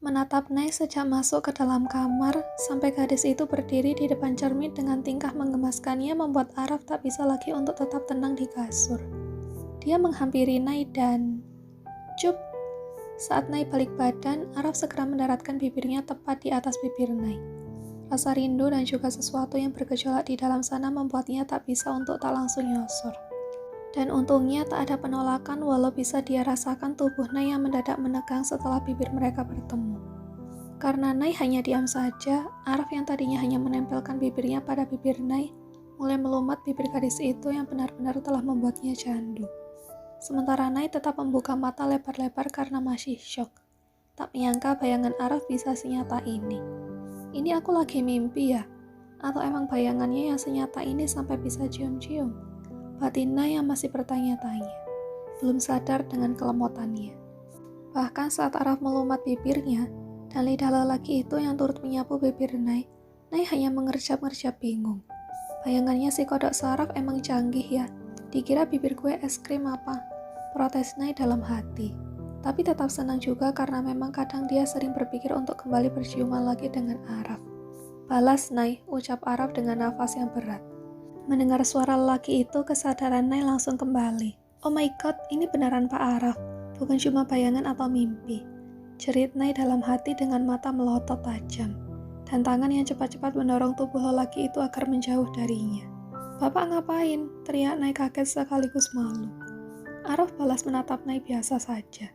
Menatap Nay sejak masuk ke dalam kamar, sampai gadis itu berdiri di depan cermin dengan tingkah menggemaskannya membuat Araf tak bisa lagi untuk tetap tenang di kasur. Dia menghampiri Nay dan... Cup! Saat Nay balik badan, Araf segera mendaratkan bibirnya tepat di atas bibir Nay. Rasa rindu dan juga sesuatu yang bergejolak di dalam sana membuatnya tak bisa untuk tak langsung nyosor. Dan untungnya tak ada penolakan walau bisa dia rasakan tubuh Nay yang mendadak menegang setelah bibir mereka bertemu. Karena Nay hanya diam saja, Araf yang tadinya hanya menempelkan bibirnya pada bibir Nay, mulai melumat bibir gadis itu yang benar-benar telah membuatnya candu. Sementara Nay tetap membuka mata lebar-lebar karena masih syok. Tak menyangka bayangan Araf bisa senyata ini. Ini aku lagi mimpi ya? Atau emang bayangannya yang senyata ini sampai bisa cium-cium? Batin Nay yang masih bertanya-tanya, belum sadar dengan kelemotannya. Bahkan saat Araf melumat bibirnya, dan lidah lelaki itu yang turut menyapu bibir Nay, Nay hanya mengerjap-ngerjap bingung. Bayangannya si kodok saraf emang canggih ya, dikira bibir gue es krim apa? Protes Nay dalam hati. Tapi tetap senang juga karena memang kadang dia sering berpikir untuk kembali berciuman lagi dengan Araf. Balas Nay, ucap Araf dengan nafas yang berat. Mendengar suara lelaki itu, kesadaran Nay langsung kembali. Oh my god, ini beneran Pak Araf, bukan cuma bayangan atau mimpi. Jerit Nay dalam hati dengan mata melotot tajam, dan tangan yang cepat-cepat mendorong tubuh lelaki itu agar menjauh darinya. Bapak ngapain? Teriak Nay kaget sekaligus malu. Araf balas menatap Nay biasa saja,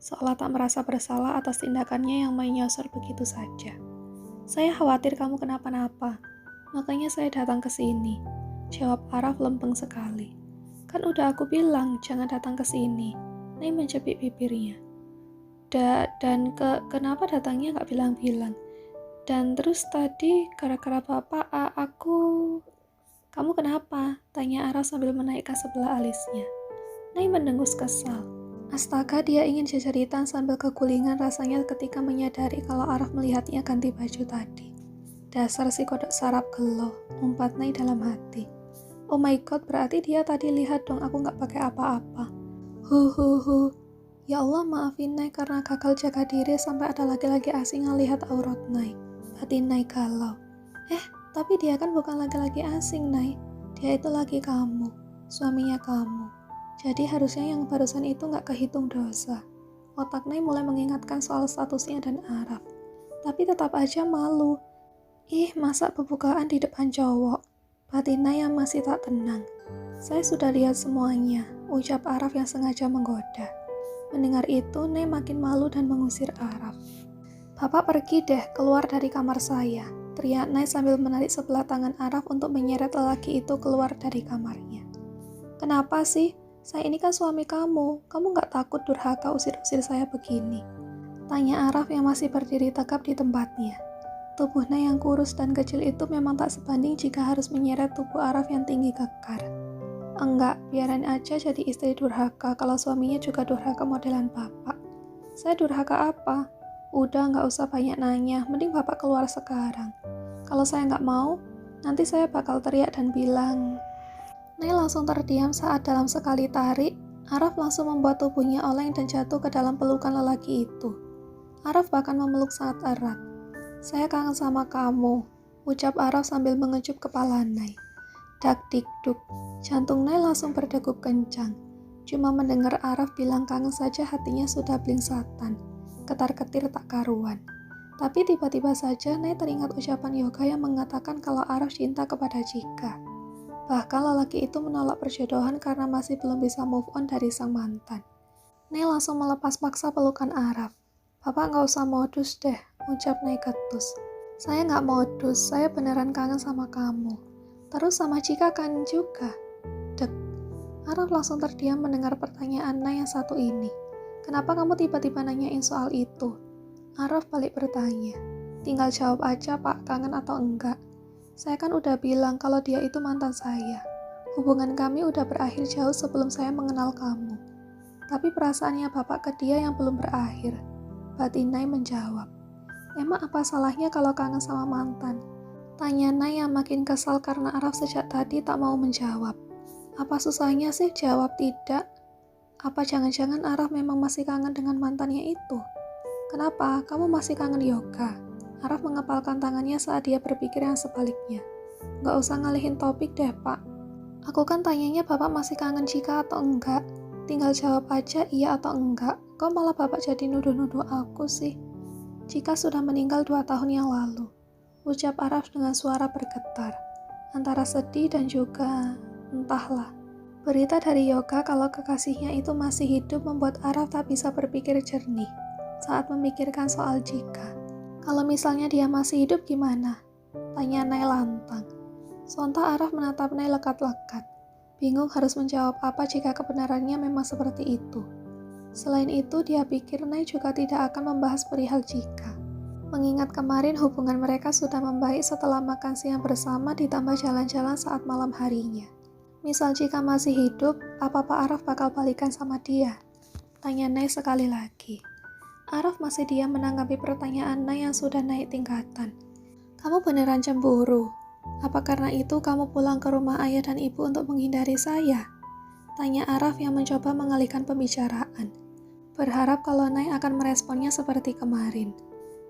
seolah tak merasa bersalah atas tindakannya yang main nyosor begitu saja. Saya khawatir kamu kenapa-napa, makanya saya datang ke sini. Jawab Araf lempeng sekali. Kan udah aku bilang jangan datang ke sini. Nay menjepit bibirnya. Kenapa datangnya nggak bilang-bilang? Dan terus tadi gara-gara bapak aku... Kamu kenapa? Tanya Araf sambil menaikkan sebelah alisnya. Nay mendengus kesal. Astaga, dia ingin jejeritan sambil kegulingan rasanya ketika menyadari kalau Araf melihatnya ganti baju tadi. Dasar si kodok sarap gelo, umpat Nay dalam hati. Oh my god, berarti dia tadi lihat dong aku gak pakai apa-apa. Ya Allah, maafin Nay karena gagal jaga diri sampai ada laki-laki asing ngelihat aurat Nay. Batin Nay galau. Tapi dia kan bukan laki-laki asing Nay. Dia itu laki kamu, suaminya kamu. Jadi harusnya yang barusan itu gak kehitung dosa. Otak Nay mulai mengingatkan soal statusnya dan Araf. Tapi tetap aja malu. Masa pembukaan di depan cowok? Batin Nay yang masih tak tenang. Saya sudah lihat semuanya, ucap Araf yang sengaja menggoda. Mendengar itu, Nay makin malu dan mengusir Araf. Bapak pergi deh, keluar dari kamar saya, teriak Nay sambil menarik sebelah tangan Araf untuk menyeret lelaki itu keluar dari kamarnya. Kenapa sih? Saya ini kan suami kamu gak takut durhaka usir-usir saya begini? Tanya Araf yang masih berdiri tegap di tempatnya. Tubuh Nay yang kurus dan kecil itu memang tak sebanding jika harus menyeret tubuh Araf yang tinggi kekar. Enggak, biarin aja jadi istri durhaka kalau suaminya juga durhaka modelan bapak. Saya durhaka apa? Udah gak usah banyak nanya, mending bapak keluar sekarang. Kalau saya gak mau, nanti saya bakal teriak dan bilang... Nay langsung terdiam saat dalam sekali tarik, Araf langsung membuat tubuhnya oleng dan jatuh ke dalam pelukan lelaki itu. Araf bahkan memeluk sangat erat. Saya kangen sama kamu, ucap Araf sambil mengecup kepala Nay. Dak dikduk, jantung Nay langsung berdegup kencang. Cuma mendengar Araf bilang kangen saja hatinya sudah blingsatan, ketar-ketir tak karuan. Tapi tiba-tiba saja Nay teringat ucapan Yoga yang mengatakan kalau Araf cinta kepada Cika. Bahkan lelaki itu menolak perjodohan karena masih belum bisa move on dari sang mantan. Nay langsung melepas paksa pelukan Araf. Bapak gak usah modus deh, ucap Nay ketus. Saya gak modus, saya beneran kangen sama kamu. Terus sama Cika kan juga. Dek. Araf langsung terdiam mendengar pertanyaan Nay yang satu ini. Kenapa kamu tiba-tiba nanyain soal itu? Araf balik bertanya. Tinggal jawab aja Pak, kangen atau enggak. Saya kan udah bilang kalau dia itu mantan saya. Hubungan kami udah berakhir jauh sebelum saya mengenal kamu. Tapi perasaannya Bapak ke dia yang belum berakhir. Batin Nay menjawab. Emang apa salahnya kalau kangen sama mantan? Tanya Nay yang makin kesal karena Araf sejak tadi tak mau menjawab. Apa susahnya sih jawab tidak? Apa jangan-jangan Araf memang masih kangen dengan mantannya itu? Kenapa? Kamu masih kangen yoga? Araf mengepalkan tangannya saat dia berpikir yang sebaliknya. Nggak usah ngalihin topik deh, Pak. Aku kan tanyanya Bapak masih kangen Cika atau enggak? Tinggal jawab aja iya atau enggak. Kok malah Bapak jadi nuduh-nuduh aku sih? Cika sudah meninggal 2 tahun yang lalu. Ucap Araf dengan suara bergetar. Antara sedih dan juga entahlah. Berita dari Yoga kalau kekasihnya itu masih hidup membuat Araf tak bisa berpikir jernih saat memikirkan soal Cika. Kalau misalnya dia masih hidup gimana? Tanya Nay lantang. Sontak Araf menatap Nay lekat-lekat. Bingung harus menjawab apa jika kebenarannya memang seperti itu. Selain itu, dia pikir Nay juga tidak akan membahas perihal Cika. Mengingat kemarin hubungan mereka sudah membaik setelah makan siang bersama ditambah jalan-jalan saat malam harinya. Misal Cika masih hidup, apa Pak Araf bakal balikan sama dia? Tanya Nay sekali lagi. Araf masih diam menanggapi pertanyaan Nay yang sudah naik tingkatan. Kamu beneran cemburu? Apa karena itu kamu pulang ke rumah ayah dan ibu untuk menghindari saya? Tanya Araf yang mencoba mengalihkan pembicaraan. Berharap kalau Nay akan meresponnya seperti kemarin.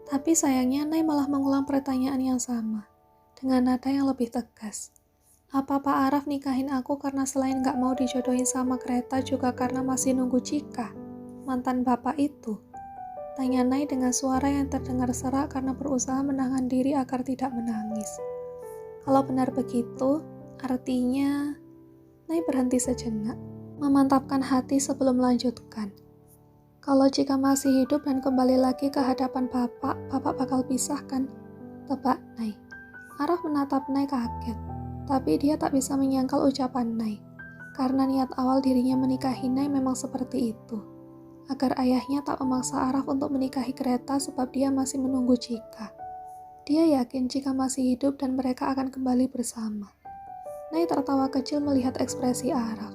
Tapi sayangnya Nay malah mengulang pertanyaan yang sama, dengan nada yang lebih tegas. Apa Pak Araf nikahin aku karena selain gak mau dijodohin sama Kereta juga karena masih nunggu Cika, mantan bapak itu? Tanya Nay dengan suara yang terdengar serak karena berusaha menahan diri agar tidak menangis. Kalau benar begitu, artinya... Nay berhenti sejenak, memantapkan hati sebelum melanjutkan. Kalau Cika masih hidup dan kembali lagi ke hadapan bapak bakal pisahkan. Tebak Nay. Araf menatap Nay kaget, tapi dia tak bisa menyangkal ucapan Nay, karena niat awal dirinya menikahi Nay memang seperti itu. Agar ayahnya tak memaksa Araf untuk menikahi Kereta sebab dia masih menunggu Cika. Dia yakin Cika masih hidup dan mereka akan kembali bersama. Nay tertawa kecil melihat ekspresi Araf.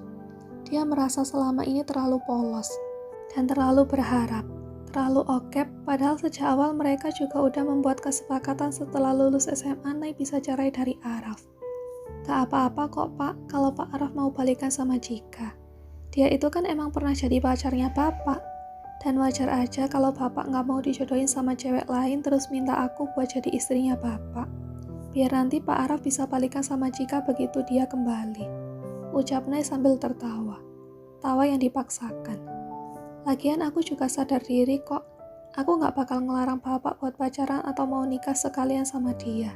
Dia merasa selama ini terlalu polos dan terlalu berharap, terlalu okep, padahal sejak awal mereka juga udah membuat kesepakatan setelah lulus SMA Nay bisa cerai dari Araf. Gak apa-apa kok Pak, kalau Pak Araf mau balikan sama Cika. Dia itu kan emang pernah jadi pacarnya Bapak. Dan wajar aja kalau Bapak gak mau dijodohin sama cewek lain terus minta aku buat jadi istrinya Bapak. Biar nanti Pak Araf bisa balikan sama Cika begitu dia kembali. Ucap Nay sambil tertawa. Tawa yang dipaksakan. Lagian aku juga sadar diri kok. Aku gak bakal ngelarang Bapak buat pacaran atau mau nikah sekalian sama dia.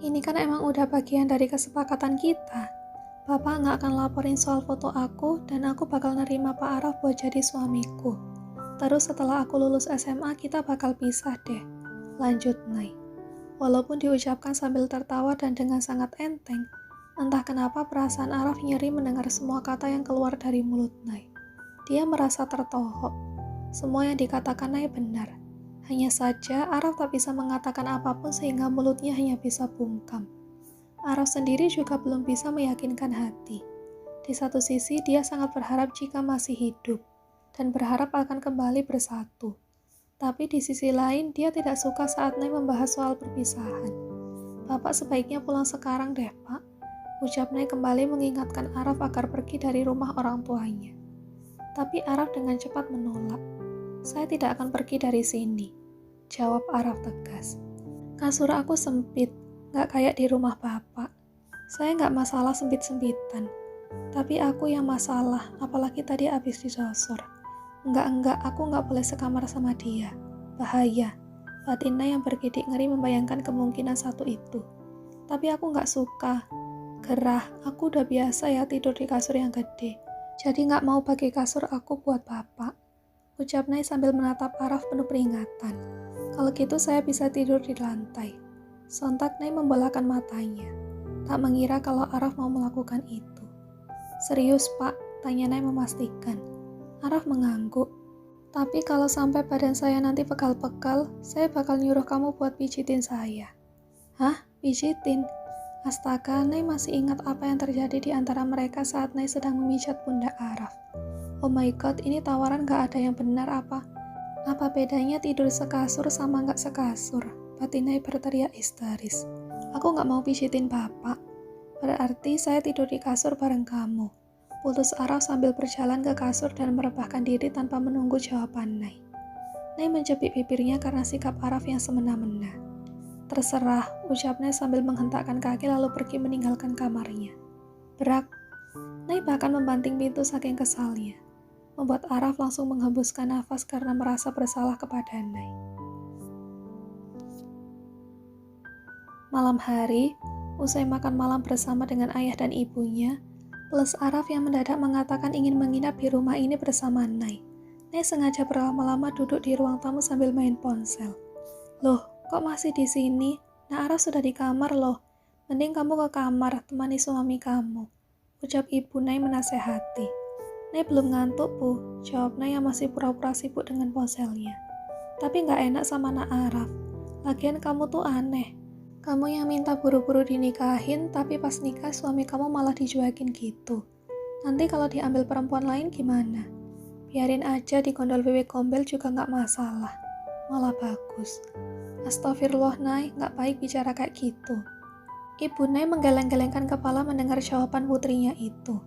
Ini kan emang udah bagian dari kesepakatan kita. Bapak gak akan laporin soal foto aku dan aku bakal nerima Pak Araf buat jadi suamiku. Terus setelah aku lulus SMA kita bakal pisah deh. Lanjut Nay. Walaupun diucapkan sambil tertawa dan dengan sangat enteng, entah kenapa perasaan Araf nyeri mendengar semua kata yang keluar dari mulut Nay. Dia merasa tertohok. Semua yang dikatakan Nay benar. Hanya saja Araf tak bisa mengatakan apapun sehingga mulutnya hanya bisa bungkam. Araf sendiri juga belum bisa meyakinkan hati. Di satu sisi dia sangat berharap Cika masih hidup dan berharap akan kembali bersatu. Tapi di sisi lain dia tidak suka saat Nay membahas soal perpisahan. Bapak sebaiknya pulang sekarang deh Pak. Ucap Nay kembali mengingatkan Araf agar pergi dari rumah orang tuanya. Tapi Araf dengan cepat menolak. Saya tidak akan pergi dari sini. Jawab Araf tegas. Kasur aku sempit, gak kayak di rumah Bapak. Saya gak masalah sempit-sempitan. Tapi aku yang masalah, apalagi tadi abis disosor. Enggak, aku gak boleh sekamar sama dia. Bahaya. Batin Nay yang bergidik ngeri membayangkan kemungkinan satu itu. Tapi aku gak suka. Gerah, aku udah biasa ya tidur di kasur yang gede. Jadi gak mau bagi kasur aku buat Bapak. Ucap Nay sambil menatap Araf penuh peringatan. Kalau gitu saya bisa tidur di lantai. Sontak Nay membelahkan matanya. Tak mengira kalau Araf mau melakukan itu. Serius Pak? Tanya Nay memastikan. Araf mengangguk. Tapi kalau sampai badan saya nanti pegal-pegal, saya bakal nyuruh kamu buat pijitin saya. Hah? Pijitin? Astaga, Nay masih ingat apa yang terjadi di antara mereka saat Nay sedang memijat pundak Araf. Oh my god, ini tawaran gak ada yang benar apa? Apa bedanya tidur sekasur sama gak sekasur? Batin Nay berteriak histeris. Aku gak mau pijitin Bapak. Berarti saya tidur di kasur bareng kamu. Putus Araf sambil berjalan ke kasur dan merebahkan diri tanpa menunggu jawaban Nay. Nay menjepit bibirnya karena sikap Araf yang semena-mena. Terserah, ucap Nay sambil menghentakkan kaki lalu pergi meninggalkan kamarnya. Berak. Nay bahkan membanting pintu saking kesalnya, membuat Araf langsung menghembuskan nafas karena merasa bersalah kepada Nay. Malam hari, usai makan malam bersama dengan ayah dan ibunya, plus Araf yang mendadak mengatakan ingin menginap di rumah ini bersama Nay. Nay sengaja berlama-lama duduk di ruang tamu sambil main ponsel. Loh, kok masih di sini? Nah, Araf sudah di kamar loh. Mending kamu ke kamar, temani suami kamu, ucap ibu Nay menasehati. Nay belum ngantuk, Bu, jawab Nay yang masih pura-pura sibuk dengan ponselnya. Tapi gak enak sama Nak Araf. Lagian kamu tuh aneh. Kamu yang minta buru-buru dinikahin, tapi pas nikah suami kamu malah dicuekin gitu. Nanti kalau diambil perempuan lain gimana? Biarin aja digondol bebek gombel juga gak masalah. Malah bagus. Astagfirullah Nay, gak baik bicara kayak gitu. Ibu Nay menggeleng-gelengkan kepala mendengar jawaban putrinya itu.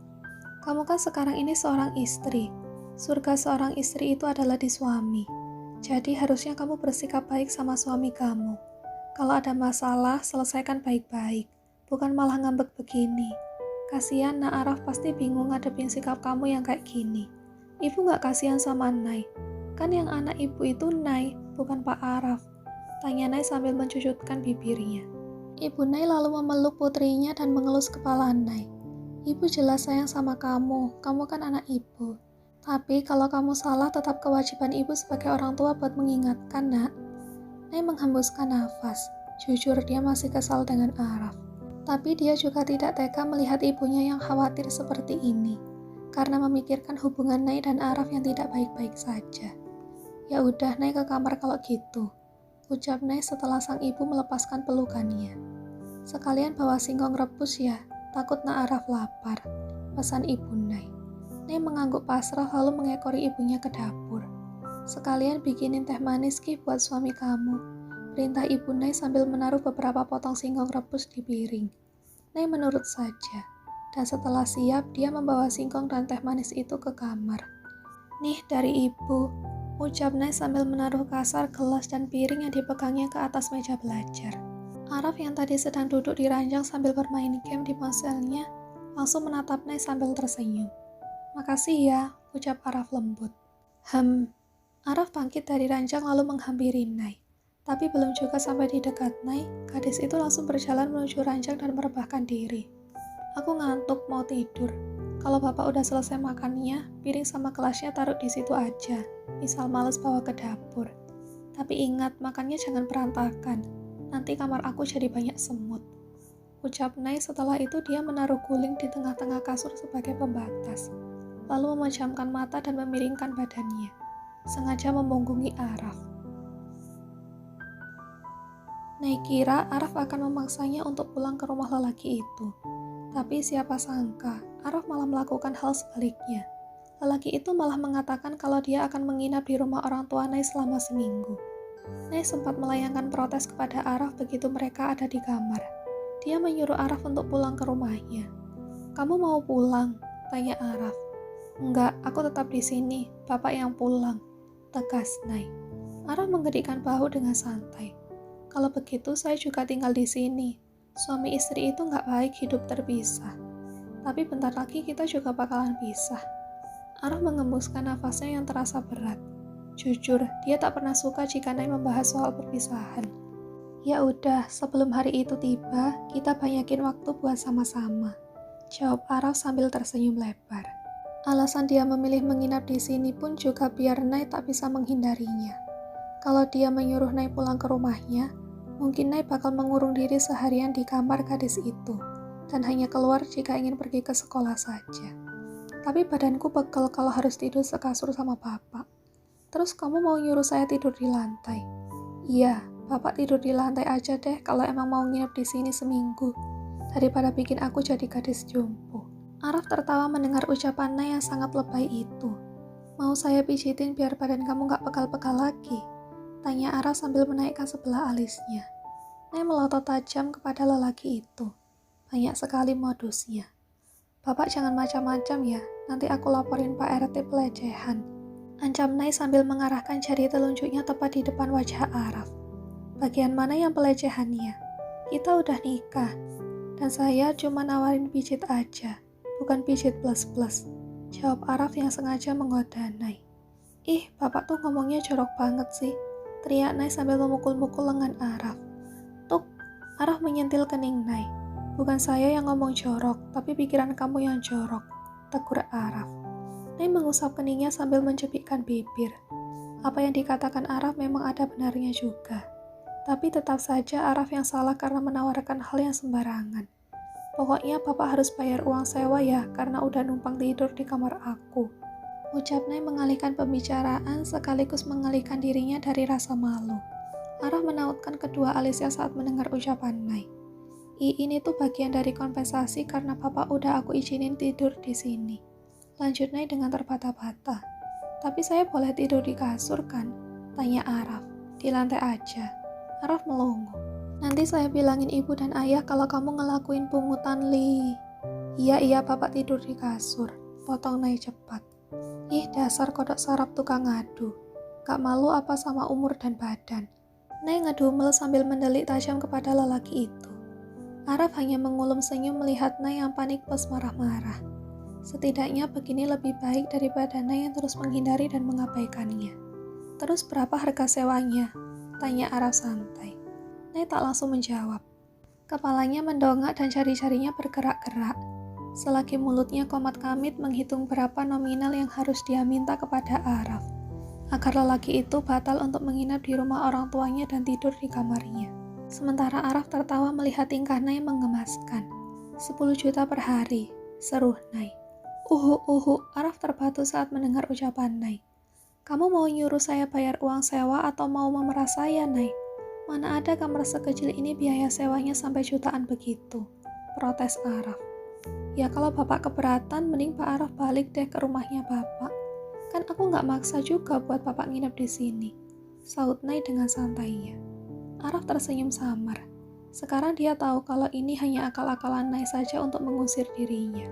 Kamu kan sekarang ini seorang istri. Surga seorang istri itu adalah di suami. Jadi harusnya kamu bersikap baik sama suami kamu. Kalau ada masalah, selesaikan baik-baik. Bukan malah ngambek begini. Kasihan Nak Araf pasti bingung ngadepin sikap kamu yang kayak gini. Ibu gak kasihan sama Nay. Kan yang anak ibu itu Nay, bukan Pak Araf. Tanya Nay sambil mencucutkan bibirnya. Ibu Nay lalu memeluk putrinya dan mengelus kepala Nay. Ibu jelas sayang sama kamu kan anak ibu. Tapi kalau kamu salah tetap kewajiban ibu sebagai orang tua buat mengingatkan, Nak. Nay menghembuskan nafas. Jujur dia masih kesal dengan Araf. Tapi dia juga tidak tega melihat ibunya yang khawatir seperti ini. Karena memikirkan hubungan Nay dan Araf yang tidak baik-baik saja. Ya udah Nay ke kamar kalau gitu, ucap Nay setelah sang ibu melepaskan pelukannya. Sekalian bawa singkong rebus ya, takut Nak Araf lapar, pesan ibu Nay. Nay mengangguk pasrah lalu mengekori ibunya ke dapur. Sekalian bikinin teh manis Ki buat suami kamu, perintah ibu Nay sambil menaruh beberapa potong singkong rebus di piring. Nay menurut saja. Dan setelah siap, dia membawa singkong dan teh manis itu ke kamar. Nih dari ibu, ucap Nay sambil menaruh kasar gelas dan piring yang dipegangnya ke atas meja belajar. Araf yang tadi sedang duduk di ranjang sambil bermain game di ponselnya, langsung menatap Nay sambil tersenyum. Makasih ya, ucap Araf lembut. Araf bangkit dari ranjang lalu menghampiri Nay. Tapi belum juga sampai di dekat Nay, gadis itu langsung berjalan menuju ranjang dan merebahkan diri. Aku ngantuk, mau tidur. Kalau bapak udah selesai makannya, piring sama gelasnya taruh di situ aja. Misal males bawa ke dapur. Tapi ingat, makannya jangan berantakan. Nanti kamar aku jadi banyak semut. Ucap Nay setelah itu dia menaruh guling di tengah-tengah kasur sebagai pembatas. Lalu memejamkan mata dan memiringkan badannya. Sengaja membungkungi Araf. Nay kira Araf akan memaksanya untuk pulang ke rumah lelaki itu. Tapi siapa sangka, Araf malah melakukan hal sebaliknya. Lelaki itu malah mengatakan kalau dia akan menginap di rumah orang tua Nay selama seminggu. Nay sempat melayangkan protes kepada Araf begitu mereka ada di kamar. Dia menyuruh Araf untuk pulang ke rumahnya. Kamu mau pulang? Tanya Araf. Enggak, aku tetap di sini, bapak yang pulang, tegas Nay. Araf menggedikkan bahu dengan santai. Kalau begitu saya juga tinggal di sini. Suami istri itu gak baik hidup terpisah. Tapi bentar lagi kita juga bakalan pisah. Araf mengembuskan nafasnya yang terasa berat. Jujur, dia tak pernah suka jika Nay membahas soal perpisahan. Ya udah, sebelum hari itu tiba, kita banyakin waktu buat sama-sama, jawab Araf sambil tersenyum lebar. Alasan dia memilih menginap di sini pun juga biar Nay tak bisa menghindarinya. Kalau dia menyuruh Nay pulang ke rumahnya, mungkin Nay bakal mengurung diri seharian di kamar gadis itu, dan hanya keluar jika ingin pergi ke sekolah saja. Tapi badanku pegel kalau harus tidur sekasur sama bapak. Terus kamu mau nyuruh saya tidur di lantai? Iya, bapak tidur di lantai aja deh kalau emang mau nginep di sini seminggu, daripada bikin aku jadi gadis jompo. Araf tertawa mendengar ucapan Nay yang sangat lebay itu. Mau saya pijitin biar badan kamu gak pegal-pegal lagi? Tanya Araf sambil menaikkan sebelah alisnya. Nay melotot tajam kepada lelaki itu. Banyak sekali modusnya. Bapak jangan macam-macam ya, nanti aku laporin Pak RT pelecehan. Ancam Nay sambil mengarahkan jari telunjuknya tepat di depan wajah Araf. Bagian mana yang pelecehannya? Kita udah nikah. Dan saya cuma nawarin pijit aja, bukan pijit plus-plus. Jawab Araf yang sengaja menggoda Nay. Ih, bapak tuh ngomongnya jorok banget sih. Teriak Nay sambil memukul-mukul lengan Araf. Tuk, Araf menyentil kening Nay. Bukan saya yang ngomong jorok, tapi pikiran kamu yang jorok, tegur Araf. Nay mengusap keningnya sambil mencepikkan bibir. Apa yang dikatakan Araf memang ada benarnya juga. Tapi tetap saja Araf yang salah karena menawarkan hal yang sembarangan. Pokoknya papa harus bayar uang sewa ya, karena udah numpang tidur di kamar aku. Ucap Nay mengalihkan pembicaraan sekaligus mengalihkan dirinya dari rasa malu. Araf menautkan kedua alisnya saat mendengar ucapan Nay. Ini tuh bagian dari kompensasi karena papa udah aku izinin tidur di sini. Lanjut Nay dengan terbata-bata. Tapi saya boleh tidur di kasur kan? Tanya Araf. Di lantai aja. Araf melongo. Nanti saya bilangin ibu dan ayah kalau kamu ngelakuin pungutan Li. Iya bapak tidur di kasur. Potong Nay cepat. Ih dasar kodok sarap tukang ngadu. Gak malu apa sama umur dan badan. Nay ngedumel sambil mendelik tajam kepada lelaki itu. Araf hanya mengulum senyum melihat Nay yang panik plus marah-marah. Setidaknya begini lebih baik daripada Nay yang terus menghindari dan mengabaikannya. Terus berapa harga sewanya? Tanya Araf santai. Nay tak langsung menjawab. Kepalanya mendongak dan jari-jarinya bergerak-gerak. Selagi mulutnya komat kamit menghitung berapa nominal yang harus dia minta kepada Araf. Agar lelaki itu batal untuk menginap di rumah orang tuanya dan tidur di kamarnya. Sementara Araf tertawa melihat tingkah Nay menggemaskan. 10 juta per hari, seru Nay. Araf terbatu saat mendengar ucapan Nay. Kamu mau nyuruh saya bayar uang sewa atau mau memerah saya, Nay? Mana ada kamar sekecil ini biaya sewanya sampai jutaan begitu? Protes Araf. Ya kalau bapak keberatan, mending Pak Araf balik deh ke rumahnya bapak. Kan aku nggak maksa juga buat bapak nginep di sini. Saut Nay dengan santainya. Araf tersenyum samar. Sekarang dia tahu kalau ini hanya akal-akalan Nay saja untuk mengusir dirinya.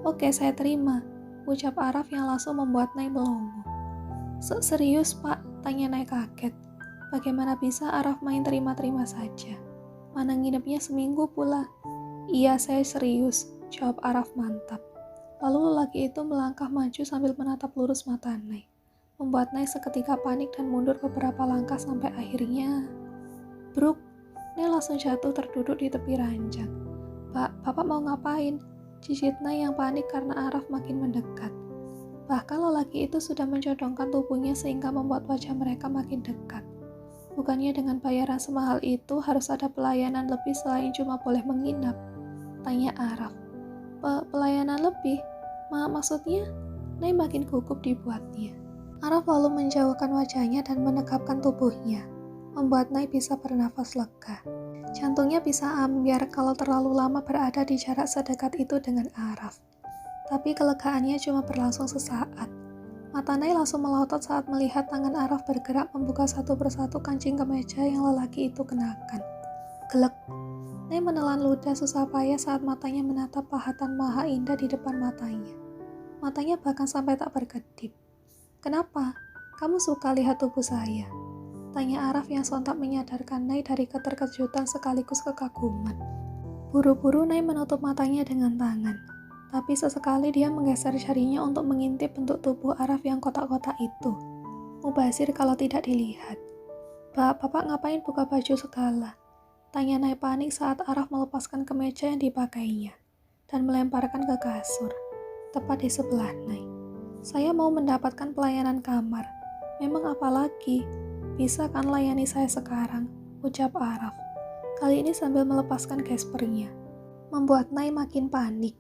Oke, saya terima, ucap Araf yang langsung membuat Nay melongo. Serius pak? Tanya Nay kaget. Bagaimana bisa Araf main terima-terima saja? Mana nginepnya seminggu pula. Iya, saya serius, jawab Araf mantap. Lalu lelaki itu melangkah maju sambil menatap lurus mata Nay. Membuat Nay seketika panik dan mundur beberapa langkah sampai akhirnya... Bruk, Nay langsung jatuh terduduk di tepi ranjang. Pak, bapak mau ngapain? Cicit Nay yang panik karena Araf makin mendekat. Bahkan lelaki itu sudah mencodongkan tubuhnya sehingga membuat wajah mereka makin dekat. Bukannya dengan bayaran semahal itu harus ada pelayanan lebih selain cuma boleh menginap? Tanya Araf. Pelayanan lebih? Maksudnya? Nay makin gugup dibuatnya. Araf lalu menjauhkan wajahnya dan menegapkan tubuhnya, membuat Nay bisa bernafas lega. Jantungnya bisa ambyar kalau terlalu lama berada di jarak sedekat itu dengan Araf. Tapi kelegaannya cuma berlangsung sesaat. Mata Nay langsung melotot saat melihat tangan Araf bergerak membuka satu persatu kancing kemeja yang lelaki itu kenakan. Gelek. Nay menelan ludah susah payah saat matanya menatap pahatan maha indah di depan matanya. Matanya bahkan sampai tak berkedip. Kenapa? Kamu suka lihat tubuh saya? Tanya Araf yang sontak menyadarkan Nay dari keterkejutan sekaligus kekaguman. Buru-buru Nay menutup matanya dengan tangan. Tapi sesekali dia menggeser jarinya untuk mengintip bentuk tubuh Araf yang kotak-kotak itu. Mubazir kalau tidak dilihat. Bapak ngapain buka baju segala? Tanya Nay panik saat Araf melepaskan kemeja yang dipakainya dan melemparkan ke kasur, tepat di sebelah Nay. Saya mau mendapatkan pelayanan kamar. Memang apa lagi? Bisa kan layani saya sekarang, ucap Araf. Kali ini sambil melepaskan gespernya. Membuat Nay makin panik.